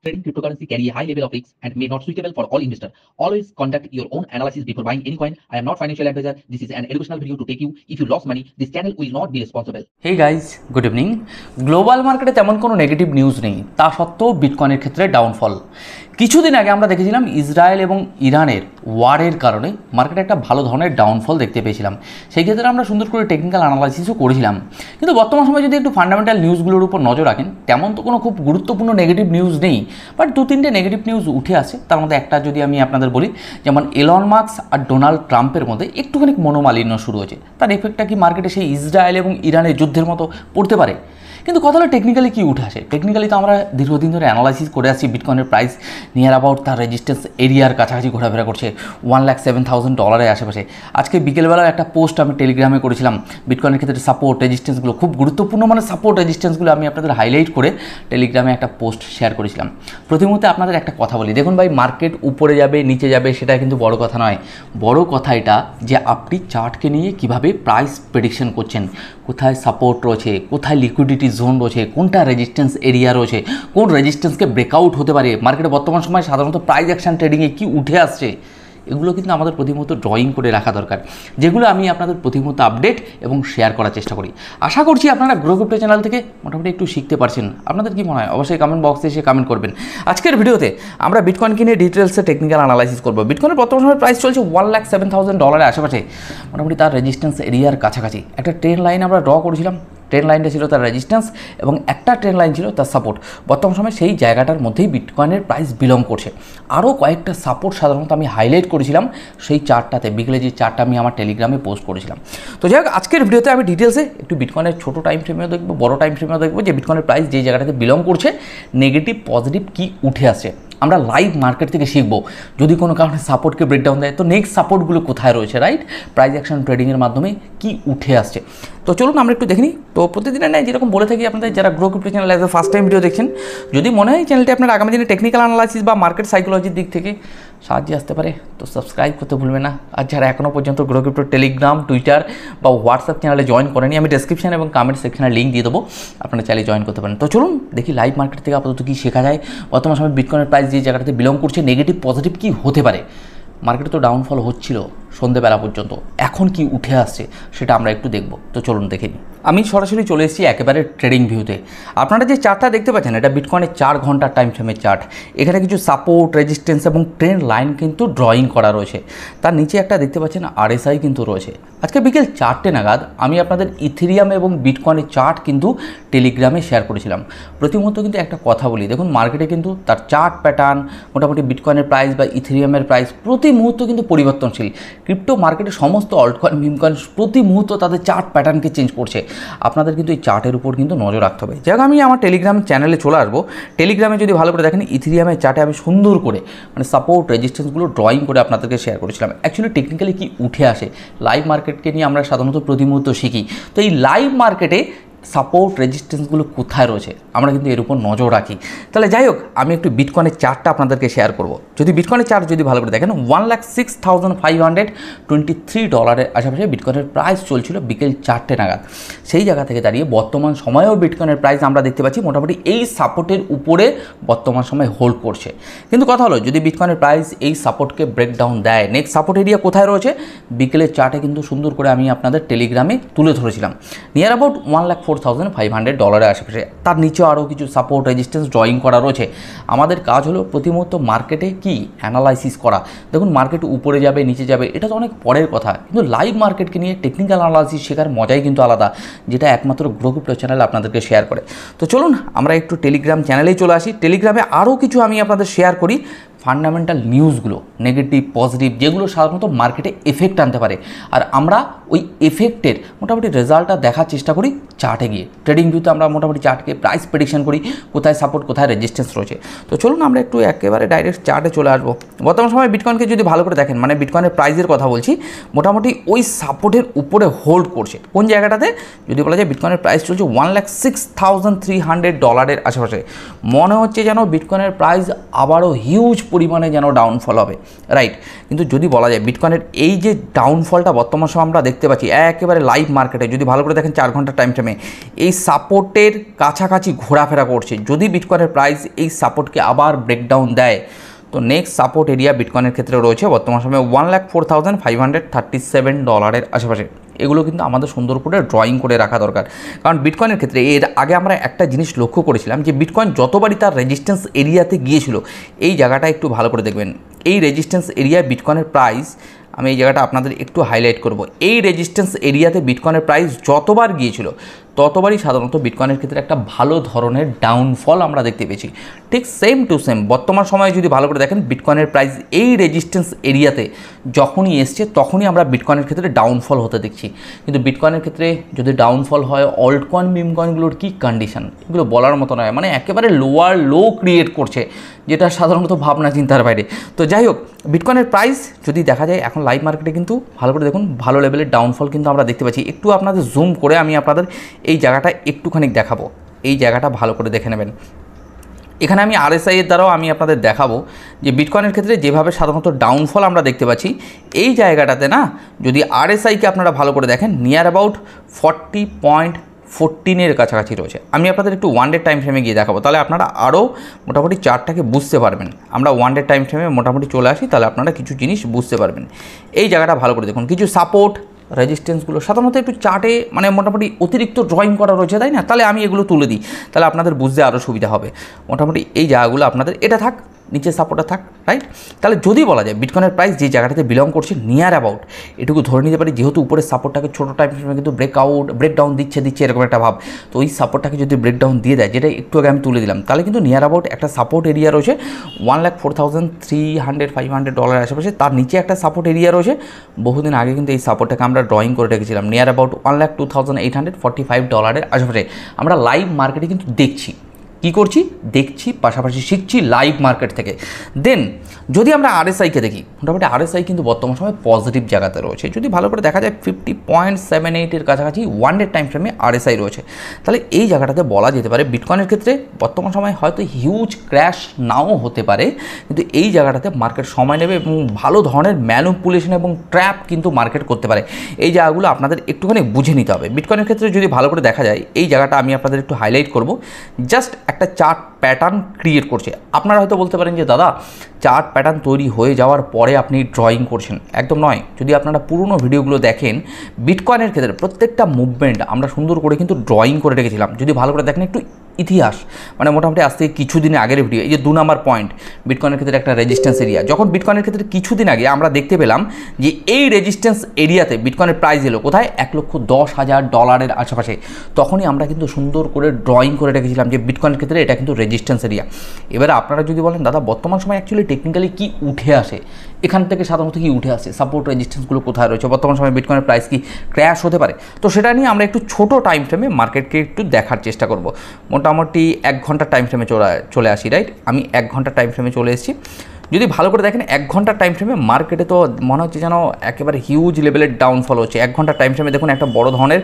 Trading cryptocurrency carry a high level of risk and may not suitable for all investors. Always conduct your own analysis before buying any coin. I am not financial advisor. This is an educational video to take you. If you lost money, this channel will not be responsible. Hey guys, good evening. Global মার্কেটে তেমন কোনো negative news নেই, তা সত্ত্বেও বিটকয়েনের ক্ষেত্রে downfall. কিছুদিন আগে আমরা দেখেছিলাম ইসরায়েল এবং ইরানের ওয়ারের কারণে মার্কেটে একটা ভালো ধরনের ডাউনফল দেখতে পেয়েছিলাম। সেই ক্ষেত্রে আমরা সুন্দর করে টেকনিক্যাল অ্যানালাইসিসও করেছিলাম। কিন্তু বর্তমান সময়ে যদি একটু ফান্ডামেন্টাল নিউজগুলোর উপর নজর রাখেন, তেমন তো কোনো খুব গুরুত্বপূর্ণ নেগেটিভ নিউজ নেই, বাট দু তিনটে নেগেটিভ নিউজ উঠে আসে। তার মধ্যে একটা যদি আমি আপনাদের বলি, যেমন এলন মাস্ক আর ডোনাল্ড ট্রাম্পের মধ্যে একটুখানি মনোমালিন্য শুরু হয়েছে। তার এফেক্টটা কি মার্কেটে সেই ইসরায়েল এবং ইরানের যুদ্ধের মতো পড়তে পারে? কিন্তু কথা হলো টেকনিক্যালি কী উঠে আসে। টেকনিক্যালি তো আমরা দীর্ঘদিন ধরে অ্যানালাইসিস করে আসছি, বিটকয়েনের প্রাইস নিয়ার অ্যাবাউট তার রেজিস্ট্যান্স এরিয়ার কাছাকাছি ঘোরাফেরা করছে, $1,07,000 আশেপাশে। আজকে বিকেলবেলা একটা পোস্ট আমি টেলিগ্রামে করেছিলাম, বিটকয়েনের ক্ষেত্রে সাপোর্ট রেজিস্ট্যান্সগুলো খুব গুরুত্বপূর্ণ, মানে সাপোর্ট রেজিস্ট্যান্সগুলো আমি আপনাদের হাইলাইট করে টেলিগ্রামে একটা পোস্ট শেয়ার করেছিলাম। প্রথমত আপনাদের একটা কথা বলি, দেখুন ভাই, মার্কেট উপরে যাবে নিচে যাবে সেটা কিন্তু বড় কথা নয়। বড় কথা এটা যে আপনি চার্টকে নিয়ে কিভাবে প্রাইস প্রেডিকশন করছেন, কোথায় সাপোর্ট রয়েছে, কোথায় লিকুইডিটি জোন রয়েছে, কোনটা রেজিস্ট্যান্স এরিয়া রয়েছে, কোন রেজিস্ট্যান্সকে ব্রেকআউট হতে পারে, মার্কেটে বর্তমান সময় সাধারণত প্রাইস অ্যাকশন ট্রেডিংয়ে কী উঠে আসছে, এগুলো কিন্তু আমাদের প্রতিমুহূর্তে ড্রয়িং করে রাখা দরকার, যেগুলো আমি আপনাদের প্রতিমুহূর্তে আপডেট এবং শেয়ার করার চেষ্টা করি। আশা করছি আপনারা গ্রো ক্রিপ্টো চ্যানেল থেকে মোটামুটি একটু শিখতে পারছেন। আপনাদের কি মনে হয় অবশ্যই কমেন্ট বক্সে এসে কমেন্ট করবেন। আজকের ভিডিওতে আমরা বিটকয়েনকে নিয়ে ডিটেলসে টেকনিক্যাল অ্যানালাইসিস করবো। বিটকয়েনের বর্তমান সময় প্রাইস চলছে $1,07,000 আশেপাশে, মোটামুটি তার রেজিস্ট্যান্স এরিয়ার কাছাকাছি। একটা ট্রেন লাইন আমরা ড্র করেছিলাম, ট্রেন লাইনটা ছিল তার রেজিস্ট্যান্স এবং একটা ট্রেন লাইন ছিল তার সাপোর্ট। বর্তমান সময় সেই জায়গাটার মধ্যেই বিটকয়েনের প্রাইস বিলং করছে। আরও কয়েকটা সাপোর্ট সাধারণত আমি হাইলাইট করেছিলাম সেই চার্টটাতে, বিকেলে যে চার্টটা আমি আমার টেলিগ্রামে পোস্ট করেছিলাম। তো যাই হোক, আজকের ভিডিওতে আমি ডিটেলসে একটু বিটকয়েনের ছোটো টাইম ফ্রেমেও দেখবো, বড় টাইম ফ্রেমেও দেখবো যে বিটকয়েনের প্রাইস যেই জায়গাটাতে বিলং করছে, নেগেটিভ পজিটিভ কী উঠে আসছে। আমরা লাইভ মার্কেট থেকে শিখবো, যদি কোনো কারণে সাপোর্টকে ব্রেকডাউন দেয় তো নেক্সট সাপোর্টগুলো কোথায় রয়েছে, রাইট, প্রাইস অ্যাকশন ট্রেডিংয়ের মাধ্যমে কি উঠে আসছে। তো চলুন আমরা একটু দেখে নিই। তো প্রতিদিনের নেয় যেরকম বলে থাকি আপনাদের, যারা grow crypto channel as a first time video দেখছেন, যদি মনে হয় চ্যানেলটি আপনার আগামী দিনে টেকনিক্যাল অ্যানালাইসিস বা মার্কেট সাইকোলজির দিক থেকে সাহায্যে আসতে পারে, তো সাবস্ক্রাইব করতে ভুলবেন না। আর যারা এখনও পর্যন্ত গ্রো ক্রিপ্টো টেলিগ্রাম, টুইটার বা হোয়াটসঅ্যাপ চ্যানেলে জয়েন করেনি, আমি ডেসক্রিপশন এবং কমেন্ট সেকশনে লিঙ্ক দিয়ে দেবো, আপনারা চাইলে জয়েন করতে পারেন। তো চলুন দেখি লাইভ মার্কেট থেকে আপাতত কী শেখা যায়। বর্তমান সময় বিটকয়েনের প্রাইস যে জায়গাটাতে বিলং করছে, নেগেটিভ পজিটিভ কী হতে পারে। মার্কেটে তো ডাউনফল হচ্ছিল সন্ধ্যেবেলা পর্যন্ত, এখন কি উঠে আসছে সেটা আমরা একটু দেখব। তো চলুন দেখে নিই। আমি সরাসরি চলে এসেছি একেবারে ট্রেডিং ভিউতে। আপনারা যে চার্টটা দেখতে পাচ্ছেন, এটা বিটকয়েনের 4 ঘন্টার টাইম ফ্রেমের চার্ট। এখানে কিছু সাপোর্ট, রেজিস্ট্যান্স এবং ট্রেন্ড লাইন কিন্তু ড্রয়িং করা রয়েছে। তার নিচে একটা দেখতে পাচ্ছেন RSI কিন্তু রয়েছে। আজকে বিকেল 4টে নাগাদ আমি আপনাদের ইথেরিয়াম এবং বিটকয়েনের চার্ট কিন্তু টেলিগ্রামে শেয়ার করেছিলাম। প্রতিমুহূর্ত কিন্তু একটা কথা বলি, দেখুন মার্কেটে কিন্তু তার চার্ট প্যাটার্ন, মোটামুটি বিটকয়েনের প্রাইস বা ইথেরিয়ামের প্রাইস প্রতি মুহূর্ত কিন্তু পরিবর্তনশীল। ক্রিপ্টো মার্কেটে সমস্ত অল্টকয়েন, মিমকয়েন প্রতি মুহূর্ত তাদের চার্ট প্যাটার্নকে চেঞ্জ করছে। আপনাদের কিন্তু এই চার্টের উপর কিন্তু নজর রাখতে হবে। যাক, আমি আমার টেলিগ্রাম চ্যানেলে চলে আসবো। টেলিগ্রামে যদি ভালো করে দেখেন, ইথেরিয়ামের চার্টে আমি সুন্দর করে মানে সাপোর্ট রেজিস্ট্যান্সগুলো ড্রয়িং করে আপনাদেরকে শেয়ার করেছিলাম। অ্যাকচুয়ালি টেকনিক্যালি কি উঠে আসে, লাইভ মার্কেটকে নিয়ে আমরা সাধারণত প্রতি মুহূর্ত শিখি। তো এই লাইভ মার্কেটে সাপোর্ট রেজিস্ট্যান্সগুলো কোথায় রয়েছে আমরা কিন্তু এর উপর নজর রাখি। তাহলে যাই হোক, আমি একটু বিটকয়েনের চার্টটা আপনাদেরকে শেয়ার করব। যদি বিটকয়েনের চার্ট যদি ভালো করে দেখেন, $1,06,523 আশেপাশে বিটকয়েনের প্রাইস চলছিল বিকেল 4টে নাগাদ। সেই জায়গা থেকে দাঁড়িয়ে বর্তমান সময়েও বিটকয়েনের প্রাইস আমরা দেখতে পাচ্ছি মোটামুটি এই সাপোর্টের উপরে বর্তমান সময় হোল্ড করছে। কিন্তু কথা হলো, যদি বিটকয়েনের প্রাইস এই সাপোর্টকে ব্রেকডাউন দেয়, নেক্সট সাপোর্ট এরিয়া কোথায় রয়েছে বিকেলের চার্টে কিন্তু সুন্দর করে আমি আপনাদের টেলিগ্রামে তুলে ধরেছিলাম, নিয়ার অ্যাবাউট $1,04,500 আশেপাশে। তার নিচেও আরও কিছু সাপোর্ট রেজিস্ট্যান্স ড্রয়িং করা রয়েছে। আমাদের কাজ হলো প্রতি মুহূর্ত মার্কেটে কি অ্যানালাইসিস করা। দেখুন মার্কেট উপরে যাবে নিচে যাবে এটা তো অনেক পরের কথা, কিন্তু লাইভ মার্কেটকে নিয়ে টেকনিক্যাল অ্যানালাইসিস শেখার মজাই কিন্তু আলাদা, যেটা একমাত্র গ্রো ক্রিপ্টো চ্যানেল আপনাদেরকে শেয়ার করে। তো চলুন আমরা একটু টেলিগ্রাম চ্যানেলেই চলে আসি। টেলিগ্রামে আরও কিছু আমি আপনাদের শেয়ার করি, ফান্ডামেন্টাল নিউজগুলো, নেগেটিভ পজিটিভ, যেগুলো সাধারণত মার্কেটে এফেক্ট আনতে পারে। আর আমরা ওই এফেক্টের মোটামুটি রেজাল্টটা দেখার চেষ্টা করি চার্টে গিয়ে। ট্রেডিং ভিউতে আমরা মোটামুটি চার্টকে প্রাইস প্রেডিকশন করি, কোথায় সাপোর্ট কোথায় রেজিস্ট্যান্স রয়েছে। তো চলুন আমরা একটু একেবারে ডাইরেক্ট চার্টে চলে আসবো। বর্তমান সময় বিটকয়েনকে যদি ভালো করে দেখেন, মানে বিটকয়েনের প্রাইসের কথা বলছি, মোটামুটি ওই সাপোর্টের উপরে হোল্ড করছে। কোন জায়গাটাতে যদি বলা যায়, বিটকয়েনের প্রাইস চলছে $1,06,300 আশেপাশে। মনে হচ্ছে যেন বিটকয়েনের প্রাইস আবারও হিউজ পরিমাণে যেন ডাউনফল হবে, রাইট। কিন্তু যদি বলা যায় বিটকয়েনের এই যে ডাউনফলটা বর্তমান সময় আমরা দেখতে পাচ্ছি একেবারে লাইভ মার্কেটে, যদি ভালো করে দেখেন 4 ঘন্টার টাইম ফ্রেমে এই সাপোর্টের কাছাকাছি ঘোরাফেরা করছে। যদি বিটকয়েনের প্রাইস এই সাপোর্টকে আবার ব্রেকডাউন দেয় তো নেক্সট সাপোর্ট এরিয়া বিটকয়েনের ক্ষেত্রে রয়েছে বর্তমান সময়ে $1,04,537 আশেপাশে। এগুলো কিন্তু আমাদের সুন্দর করে ড্রয়িং করে রাখা দরকার, কারণ বিটকয়েনের ক্ষেত্রে এর আগে আমরা একটা জিনিস লক্ষ্য করেছিলাম যে বিটকয়েন যতবারই তার রেজিস্ট্যান্স এরিয়াতে গিয়েছিল, এই জায়গাটা একটু ভালো করে দেখবেন, এই রেজিস্ট্যান্স এরিয়ায় বিটকয়েনের প্রাইস, আমি এই জায়গাটা আপনাদের একটু হাইলাইট করব, এই রেজিস্ট্যান্স এরিয়াতে বিটকয়েনের প্রাইস যতবার গিয়েছিল ততবারই সাধারণত বিটকয়েনের ক্ষেত্রে একটা ভালো ধরনের ডাউনফল আমরা দেখতে পেয়েছি। ঠিক সেম টু সেম বর্তমান সময়ে যদি ভালো করে দেখেন বিটকয়েনের প্রাইস এই রেজিস্ট্যান্স এরিয়াতে যখনই এসছে তখনই আমরা বিটকয়েনের ক্ষেত্রে ডাউনফল হতে দেখছি। কিন্তু বিটকয়েনের ক্ষেত্রে যদি ডাউনফল হয়, অল্ট কয়েন মিম কয়েনগুলোর কী কন্ডিশন এগুলো বলার মতো নয়, মানে একেবারে লোয়ার লো ক্রিয়েট করছে, যেটা সাধারণত ভাবনা চিন্তার বাইরে। তো যাই হোক, বিটকয়েনের প্রাইস যদি দেখা যায় এখন লাইভ মার্কেটে কিন্তু ভালো করে দেখুন ভালো লেভেলের ডাউনফল কিন্তু আমরা দেখতে পাচ্ছি। একটু আপনাদের জুম করে আমি আপনাদের এই জায়গাটা একটুখানি দেখাবো, এই জায়গাটা ভালো করে দেখে নেবেন। এখানে আমি RSI এর দ্বারাও আমি আপনাদের দেখাবো যে বিটকয়েনের ক্ষেত্রে যেভাবে সাধারণত ডাউনফল আমরা দেখতে পাচ্ছি, এই জায়গাটাতে না যদি RSI-কে আপনারা ভালো করে দেখেন নিয়ার অ্যাবাউট 40.14 কাছাকাছি রয়েছে। আমি আপনাদের একটু ওয়ান ডে টাইম ফ্রেমে গিয়ে দেখাবো, তাহলে আপনারা আরও মোটামুটি চার্টটাকে বুঝতে পারবেন। আমরা ওয়ান ডে টাইম ফ্রেমে মোটামুটি চলে আসি, তাহলে আপনারা কিছু জিনিস বুঝতে পারবেন। এই জায়গাটা ভালো করে দেখুন, কিছু সাপোর্ট রেজিস্ট্যান্সগুলো সাধারণত একটু চার্টে মানে মোটামুটি অতিরিক্ত ড্রয়িং করা রয়েছে, তাই না? তাহলে আমি এগুলো তুলে দিই, তাহলে আপনাদের বুঝতে আরও সুবিধা হবে। মোটামুটি এই জায়গাগুলো আপনাদের এটা থাক, নিচে সাপোর্টটা থাক, রাইট। তাহলে যদি বলা যায় বিটকয়েনের প্রাইস যে জায়গাটাতে বিলং করছে নিয়ার অ্যাবাউট, এটুকু ধরে নিতে পারি যেহেতু উপরের সাপোর্টটাকে ছোটো টাইম ফ্রেমে কিন্তু ব্রেকডাউন দিচ্ছে এরকম একটা ভাব, তো ওই সাপোর্টটাকে যদি ব্রেকডাউন দিয়ে দেয়, যেটা একটু আগে আমি তুলে দিলাম, তাহলে কিন্তু নিয়ার অ্যাবাউট একটা সাপোর্ট এরিয়া রয়েছে $1,04,300-500 আশেপাশে। তার নিচে একটা সাপোর্ট এরিয়া রয়েছে, বহুদিন আগে কিন্তু এই সাপোর্টটাকে আমরা ড্রয়িং করে রেখেছিলাম নিয়ার অ্যাবাউট $1,02,845 আশেপাশে। আমরা লাইভ মার্কেটে কিন্তু দেখছি, কী করছি দেখছি, পাশাপাশি শিখছি লাইভ মার্কেট থেকে। দেন যদি আমরা RSI-কে দেখি, মোটামুটি RSI কিন্তু বর্তমান সময় পজিটিভ জায়গাতে রয়েছে। যদি ভালো করে দেখা যায় 50.78-এর কাছাকাছি ওয়ান ডে টাইম ফ্রেমে RSI রয়েছে। তাহলে এই জায়গাটাতে বলা যেতে পারে বিটকয়েনের ক্ষেত্রে বর্তমান সময় হয়তো হিউজ ক্র্যাশ নাও হতে পারে, কিন্তু এই জায়গাটাতে মার্কেট সময় নেবে এবং ভালো ধরনের ম্যানিপুলেশন এবং ট্র্যাপ কিন্তু মার্কেট করতে পারে। এই জায়গাগুলো আপনাদের একটুখানি বুঝে নিতে হবে। বিটকয়েনের ক্ষেত্রে যদি ভালো করে দেখা যায়, এই জায়গাটা আমি আপনাদের একটু হাইলাইট করব, জাস্ট একটা চার্ট প্যাটার্ন ক্রিয়েট করছে। আপনারা হয়তো বলতে পারেন যে দাদা চার্ট প্যাটার্ন তৈরি হয়ে যাওয়ার পরে আপনি ড্রয়িং করছেন, একদম নয়। যদি আপনারা পুরনো ভিডিওগুলো দেখেন, বিটকয়েনের ক্ষেত্রে প্রত্যেকটা মুভমেন্ট আমরা সুন্দর করে কিন্তু ড্রয়িং করে রেখেছিলাম। যদি ভালো করে দেখেন একটু ইতিহাস, মানে মোটামুটি আজ থেকে কিছুদিন আগের ভিডিও, এই যে 2 নম্বর পয়েন্ট বিটকয়েনের ক্ষেত্রে একটা রেজিস্ট্যান্স এরিয়া, যখন বিটকয়েনের ক্ষেত্রে কিছুদিন আগে আমরা দেখতে পেলাম যে এই রেজিস্ট্যান্স এরিয়াতে বিটকয়েনের প্রাইস এলো কোথায়, $1,10,000 আশেপাশে, তখনই আমরা কিন্তু সুন্দর করে ড্রয়িং করে রেখেছিলাম যে বিটকয়েনের ক্ষেত্রে এটা কিন্তু রেজিস্ট্যান্স এরিয়া। এবারে আপনারা যদি বলেন দাদা বর্তমান সময় অ্যাকচুয়ালি টেকনিক্যালি কি উঠে আসে, এখান থেকে সাধারণত কি উঠে আসে, সাপোর্ট রেজিস্ট্যান্সগুলো কোথায় রয়েছে, বর্তমান সময় বিটকয়েনের প্রাইস কি ক্র্যাশ হতে পারে, তো সেটা নিয়ে আমরা একটু ছোটো টাইম ফ্রেমে মার্কেটকে একটু দেখার চেষ্টা করব। মোটামুটি 1 ঘন্টার টাইম ফ্রেমে চলে আসি, রাইট। আমি 1 ঘন্টার টাইম ফ্রেমে চলে এসেছি। যদি ভালো করে দেখেন 1 ঘন্টার টাইম ফ্রেমে মার্কেটে তো মনে হচ্ছে যেন একেবারে হিউজ লেভেলের ডাউনফল হচ্ছে। 1 ঘন্টার টাইম ফ্রেমে দেখুন একটা বড় ধরনের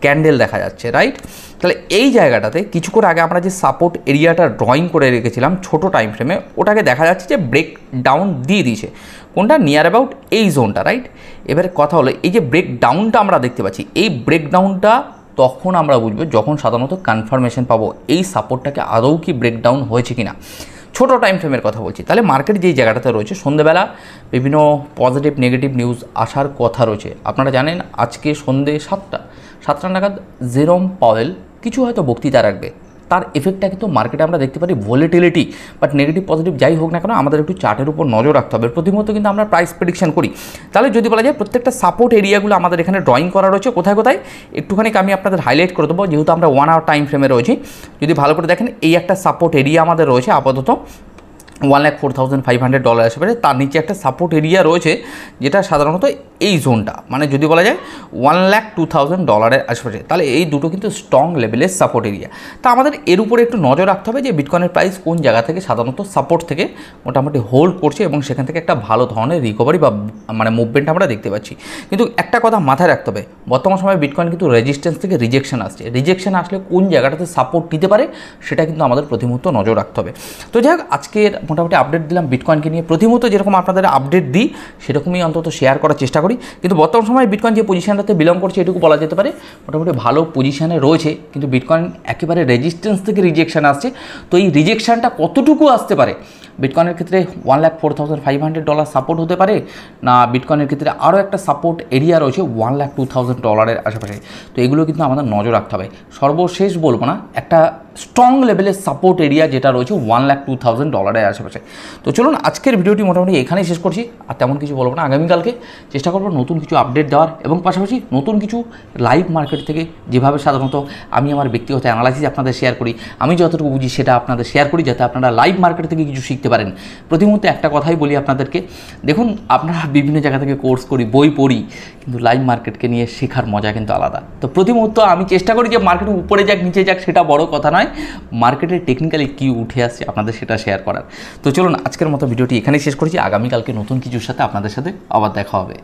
ক্যান্ডেল দেখা যাচ্ছে, রাইট। তাহলে এই জায়গাটাতে কিছুক্ষণ আগে আমরা যে সাপোর্ট এরিয়াটা ড্রয়িং করে রেখেছিলাম ছোটো টাইম ফ্রেমে, ওটাকে দেখা যাচ্ছে যে ব্রেক ডাউন দিয়ে দিয়েছে, কোনটা নিয়ার অ্যাবাউট এই জোনটা, রাইট। এবারে কথা হলো এই যে ব্রেক ডাউনটা আমরা দেখতে পাচ্ছি, এই ব্রেক ডাউনটা তখন আমরা বুঝবো যখন সাধারণত কনফার্মেশন পাবো এই সাপোর্টটাকে আদৌ কি ব্রেকডাউন হয়েছে কিনা। ছোটো টাইম ফ্রেমের কথা বলছি। তাহলে মার্কেট যেই জায়গাটাতে রয়েছে, সন্ধ্যেবেলা বিভিন্ন পজিটিভ নেগেটিভ নিউজ আসার কথা রয়েছে। আপনারা জানেন আজকে সন্ধ্যে 7টা নাগাদ জেরোম পাওয়েল কিছু হয়তো বক্তৃতা রাখবে, তার এফেক্টটা কিন্তু মার্কেটে আমরা দেখতে পারি ভলিটিলিটি, বাট নেগেটিভ পজিটিভ যাই হোক না কেন আমাদের একটু চার্টের উপর নজর রাখতে হবে। প্রতিমুহূর্তে কিন্তু আমরা প্রাইস প্রেডিকশন করি। তাহলে যদি বলা যায় প্রত্যেকটা সাপোর্ট এরিয়াগুলো আমাদের এখানে ড্রয়িং করা রয়েছে, কোথায় কোথায় একটুখানি আমি আপনাদের হাইলাইট করে দেবো, যেহেতু আমরা 1 আওয়ার টাইম ফ্রেমে রয়েছি। যদি ভালো করে দেখেন এই একটা সাপোর্ট এরিয়া আমাদের রয়েছে আপাতত $1,04,500 আশেপাশে, তার নিচে একটা সাপোর্ট এরিয়া রয়েছে যেটা সাধারণত এই জোনটা, মানে যদি বলা যায় $1,02,000 আশেপাশে। তাহলে এই দুটো কিন্তু স্ট্রং লেভেলের সাপোর্ট এরিয়া। তা আমাদের এর উপরে একটু নজর রাখতে হবে যে বিটকয়েনের প্রাইস কোন জায়গা থেকে সাধারণত সাপোর্ট থেকে মোটামুটি হোল্ড করছে এবং সেখান থেকে একটা ভালো ধরনের রিকভারি বা মানে মুভমেন্ট আমরা দেখতে পাচ্ছি। কিন্তু একটা কথা মাথায় রাখতে হবে, বর্তমান সময়ে বিটকয়েন কিন্তু রেজিস্ট্যান্স থেকে রিজেকশন আসছে। রিজেকশন আসলে কোন জায়গাটাতে সাপোর্ট নিতে পারে সেটা কিন্তু আমাদের প্রতি মুহূর্তে নজর রাখতে হবে। তো যাই হোক, আজকের মোটামুটি আপডেট দিলাম বিটকয়েনকে নিয়ে। প্রতিমুহূর্তে যেরকম আপনাদের আপডেট দিই সেরকমই অন্তত শেয়ার করার চেষ্টা করি। কিন্তু বর্তমান সময়ে বিটকয়েন যে পজিশনটাতে বিলং করছে এটুকু বলা যেতে পারে মোটামুটি ভালো পজিশনে রয়েছে, কিন্তু বিটকয়েন একেবারে রেজিস্ট্যান্স থেকে রিজেকশান আসছে। তো এই রিজেকশানটা কতটুকু আসতে পারে, বিটকয়েনের ক্ষেত্রে $1,04,500 সাপোর্ট হতে পারে না, বিটকয়েনের ক্ষেত্রে আরও একটা সাপোর্ট এরিয়া রয়েছে $1,02,000 আশেপাশে। তো এগুলো কিন্তু আমাদের নজর রাখতে হবে। সর্বশেষ বলবো না, একটা স্ট্রং লেভেলের সাপোর্ট এরিয়া যেটা রয়েছে $1,02,000 আশেপাশে। তো চলুন আজকের ভিডিওটি মোটামুটি এখানেই শেষ করছি, আর তেমন কিছু বলবো না। আগামীকালকে চেষ্টা করবো নতুন কিছু আপডেট দেওয়ার এবং পাশাপাশি নতুন কিছু লাইভ মার্কেট থেকে যেভাবে সাধারণত আমি আমার ব্যক্তিগত অ্যানালাইসিস আপনাদের শেয়ার করি, আমি যতটুকু বুঝি সেটা আপনাদের শেয়ার করি, যাতে আপনারা লাইভ মার্কেট থেকে কিছু শিখতে পারেন। প্রতি মুহূর্তে একটা কথাই বলি আপনাদেরকে, দেখুন আপনারা বিভিন্ন জায়গা থেকে কোর্স করি, বই পড়ি, কিন্তু লাইভ মার্কেটকে নিয়ে শেখার মজা কিন্তু আলাদা। তো প্রতি মুহূর্তে আমি চেষ্টা করি যে মার্কেট উপরে যাক নিচে যাক সেটা বড় কথা নয়, মার্কেটের টেকনিক্যালি কী উঠে আসছে আপনাদের সেটা শেয়ার করার। তো চলুন আজকের মতো ভিডিওটি এখানেই শেষ করছি, আগামীকালকে নতুন কিছুর সাথে আপনাদের সাথে আবার দেখা হবে।